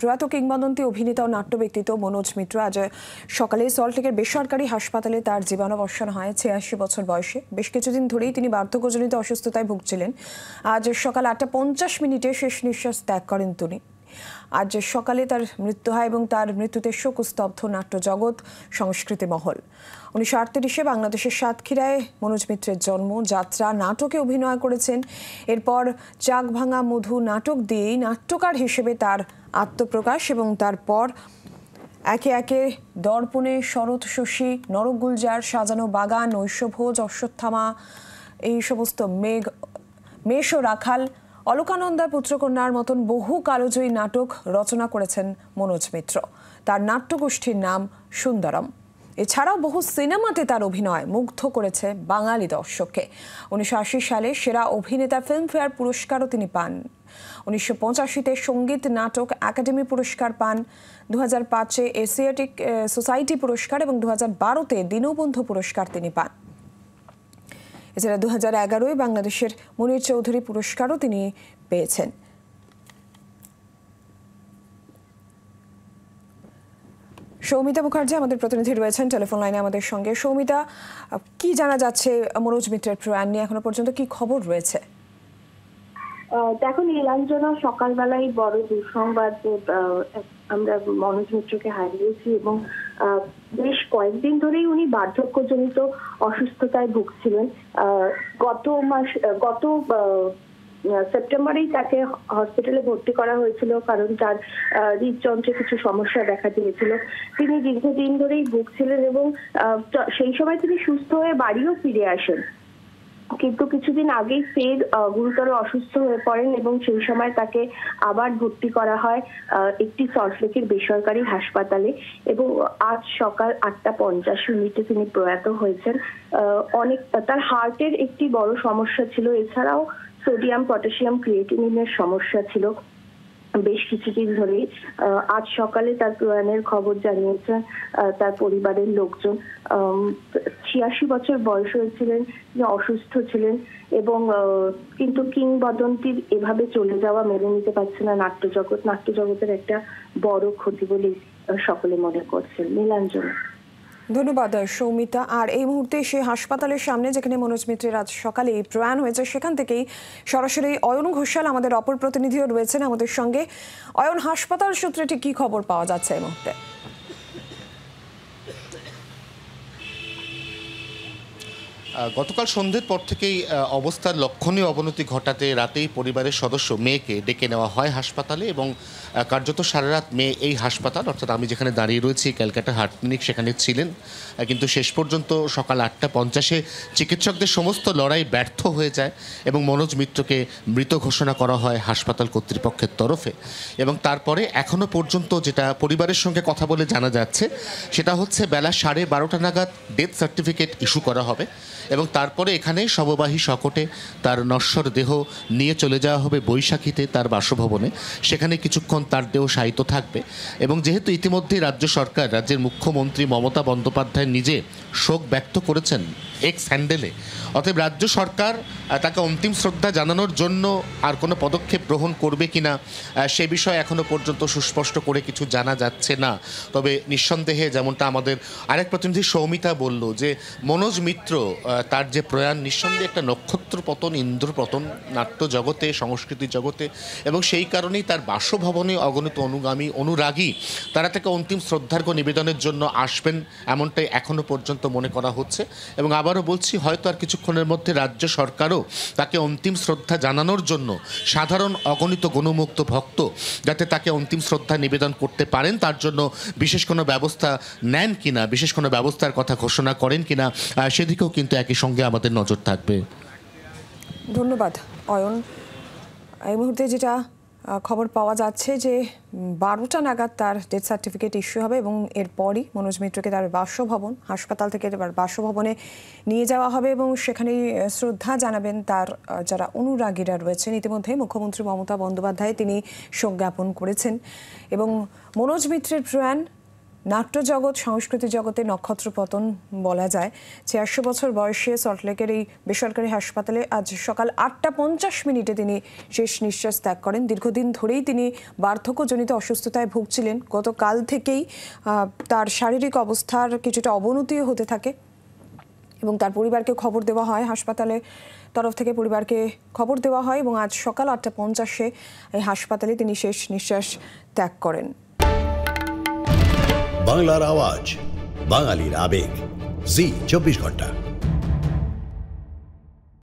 প্রয়াত কিংবদন্তি অভিনেতা ও নাট্য ব্যক্তিত্ব মনোজ মিত্র আজ সকালে সল্টলেকের বেসরকারি হাসপাতালে তার জীবনাবসান হয় ৮৬ বছর বয়সে। বেশ কিছুদিন ধরেই তিনি বার্ধক্যজনিত অসুস্থতায় ভুগছিলেন। আজ সকাল ৮টা ৫০ শেষ নিঃশ্বাস ত্যাগ করেন তিনি। আজ সকালে তার মৃত্যু হয় এবং তার মৃত্যুতে শোকস্তব্ধ নাট্য জগৎ, সংস্কৃতি মহল। ১৯৩৮-এ বাংলাদেশের সাতক্ষীরায় মনোজ মিত্রের জন্ম। যাত্রা নাটকে অভিনয় করেছেন। এরপর চাক ভাঙা মধু নাটক দিয়েই নাট্যকার হিসেবে তার আত্মপ্রকাশ এবং তারপর একে একে দর্পণে, শরৎ শশী, নরক গুলজার, সাজানো বাগান, নৈশভোজ, অশ্বত্থামা, এই সমস্ত মেষ ও রাখাল, অলকানন্দার পুত্রকন্যার মতন বহু কালজয়ী নাটক রচনা করেছেন মনোজ মিত্র। তার নাট্যগোষ্ঠীর নাম সুন্দরম। এছাড়াও বহু সিনেমাতে তার অভিনয় মুগ্ধ করেছে বাঙালি দর্শককে। ১৯৮০ সালে সেরা অভিনেতা ফিল্মফেয়ার পুরস্কারও তিনি পান। ১৯৮৫-তে সঙ্গীত নাটক একাডেমি পুরস্কার পান। ২০০৫-এ এশিয়াটিক সোসাইটি পুরস্কার এবং ২০১২-তে দীনবন্ধু পুরস্কার তিনি পান। এছাড়া ২০১১-এ বাংলাদেশের মুনির চৌধুরী পুরস্কারও তিনি পেয়েছেন। সৌমিতা মুখার্জি আমাদের প্রতিনিধি রয়েছেন টেলিফোন লাইনে আমাদের সঙ্গে। সৌমিতা, কি জানা যাচ্ছে মনোজ মিত্রের প্রয়াণ নিয়ে? এখনো পর্যন্ত কি খবর রয়েছে? দেখো নীলাঞ্জনা, সকালবেলায় বড় দুঃসংবাদ, আমরা মনোজ মিত্রকে হারিয়েছি এবং বেশ কয়েকদিন ধরেই উনি বার্ধক্যজনিত অসুস্থতায় ভুগছিলেন। গত সেপ্টেম্বরেই তাকে হসপিটালে ভর্তি করা হয়েছিল, কারণ তার হৃদযন্ত্রে কিছু সমস্যা দেখা দিয়েছিল। তিনি দীর্ঘদিন ধরেই ভুগছিলেন এবং সেই সময় তিনি সুস্থ হয়ে বাড়িও ফিরে আসেন, কিন্তু কিছুদিন আগেই ফের গুরুতর অসুস্থ হয়ে পড়েন এবং সেই সময় তাকে আবার ভর্তি করা হয় একটি সল্টলেকের বেসরকারি হাসপাতালে এবং আজ সকাল ৮টা ৫০ তিনি প্রয়াত হয়েছেন। তার হার্টের একটি বড় সমস্যা ছিল, এছাড়াও সোডিয়াম, পটাশিয়াম, ক্রিয়েটিনিনের সমস্যা ছিল বেশ কিছুদিন ধরেই। আজ সকালে তার প্রয়াণের খবর জানিয়েছেন তার পরিবারের লোকজন। ৮৬ বছর বয়স হয়েছিলেন, অসুস্থ ছিলেন এবং কিন্তু কিংবদন্তির এভাবে চলে যাওয়া মেনে নিতে পারছে না নাট্যজগৎ। নাট্যজগতের একটা বড় ক্ষতি বলে সকলে মনে করছেন। নীলাঞ্জনা। ধন্যবাদ সৌমিতা। আর এই মুহূর্তে সে হাসপাতালের সামনে যেখানে মনোজ মিত্রের আজ সকালে প্রয়াণ হয়েছে, সেখান থেকেই সরাসরি অয়ন ঘোষাল আমাদের অপর প্রতিনিধিও রয়েছেন আমাদের সঙ্গে। অয়ন, হাসপাতাল সূত্রে ঠিক কি খবর পাওয়া যাচ্ছে এই মুহূর্তে? গতকাল সন্ধ্যের পর থেকেই অবস্থার লক্ষণীয় অবনতি ঘটাতে রাতেই পরিবারের সদস্য মেয়েকে ডেকে নেওয়া হয় হাসপাতালে এবং কার্যত সারা রাত মেয়ে এই হাসপাতাল, অর্থাৎ আমি যেখানে দাঁড়িয়ে রয়েছি ক্যালকাটা হার্ট ক্লিনিক, সেখানে ছিলেন। কিন্তু শেষ পর্যন্ত সকাল ৮টা ৫০-এ চিকিৎসকদের সমস্ত লড়াই ব্যর্থ হয়ে যায় এবং মনোজ মিত্রকে মৃত ঘোষণা করা হয় হাসপাতাল কর্তৃপক্ষের তরফে। এবং তারপরে এখনও পর্যন্ত যেটা পরিবারের সঙ্গে কথা বলে জানা যাচ্ছে সেটা হচ্ছে বেলা 12:30 নাগাদ ডেথ সার্টিফিকেট ইস্যু করা হবে এবং তারপরে এখানে শববাহী শকটে তার নশ্বর দেহ নিয়ে চলে যাওয়া হবে বৈশাখীতে তার বাসভবনে। সেখানে কিছুক্ষণ তার দেহ শায়িত থাকবে এবং যেহেতু ইতিমধ্যেই রাজ্য সরকার, রাজ্যের মুখ্যমন্ত্রী মমতা বন্দ্যোপাধ্যায় নিজে শোক ব্যক্ত করেছেন এক্স হ্যান্ডেলে, অতএব রাজ্য সরকার তাকে অন্তিম শ্রদ্ধা জানানোর জন্য আর কোনো পদক্ষেপ গ্রহণ করবে কিনা সে বিষয়ে এখনও পর্যন্ত সুস্পষ্ট করে কিছু জানা যাচ্ছে না। তবে নিঃসন্দেহে যেমনটা আমাদের আরেক প্রতিনিধি সৌমিতা বলল যে মনোজ মিত্র তার যে প্রয়াণ নিঃসন্দেহে একটা নক্ষত্র পতন, ইন্দ্র পতন নাট্য জগতে, সংস্কৃতি জগতে, এবং সেই কারণেই তার বাসভবনে অগণিত অনুগামী, অনুরাগী তারা তাকে অন্তিম শ্রদ্ধার্ঘ্য নিবেদনের জন্য আসবেন, এমনটাই এখনও পর্যন্ত মনে করা হচ্ছে। এবং আবারও বলছি, হয়তো আর কিছুক্ষণের মধ্যে রাজ্য সরকারও তাকে অন্তিম শ্রদ্ধা জানানোর জন্য সাধারণ অগণিত গণমুগ্ধ ভক্ত যাতে তাকে অন্তিম শ্রদ্ধা নিবেদন করতে পারেন তার জন্য বিশেষ কোনো ব্যবস্থা নেন কিনা, বিশেষ কোনো ব্যবস্থার কথা ঘোষণা করেন কিনা সেদিকেও কিন্তু একই সঙ্গে আমাদের নজর থাকবে। ধন্যবাদ অয়ন। এই মুহূর্তে যেটা খবর পাওয়া যাচ্ছে যে 12টা নাগাদ তার ডেথ সার্টিফিকেট ইস্যু হবে এবং এরপরই মনোজ মিত্রকে তার বাসভবন, হাসপাতাল থেকে তার বাসভবনে নিয়ে যাওয়া হবে এবং সেখানেই শ্রদ্ধা জানাবেন তার যারা অনুরাগীরা রয়েছেন। ইতিমধ্যে মুখ্যমন্ত্রী মমতা বন্দ্যোপাধ্যায় তিনি শোক জ্ঞাপন করেছেন এবং মনোজ মিত্রের প্রয়াণ নাট্যজগৎ সংস্কৃতি জগতে নক্ষত্র পতন বলা যায়। ৮৬ বছর বয়সে সল্টলেকের এই বেসরকারি হাসপাতালে আজ সকাল ৮টা ৫০ তিনি শেষ নিঃশ্বাস ত্যাগ করেন। দীর্ঘদিন ধরেই তিনি বার্ধক্যজনিত অসুস্থতায় ভুগছিলেন। গতকাল থেকেই তার শারীরিক অবস্থার কিছুটা অবনতি হতে থাকে এবং তার পরিবারকে খবর দেওয়া হয়। হাসপাতালের তরফ থেকে পরিবারকে খবর দেওয়া হয় এবং আজ সকাল ৮টা ৫০ এই হাসপাতালে তিনি শেষ নিঃশ্বাস ত্যাগ করেন। বাংলার আওয়াজ, বাঙালির আবেগ, জি ২৪ ঘন্টা।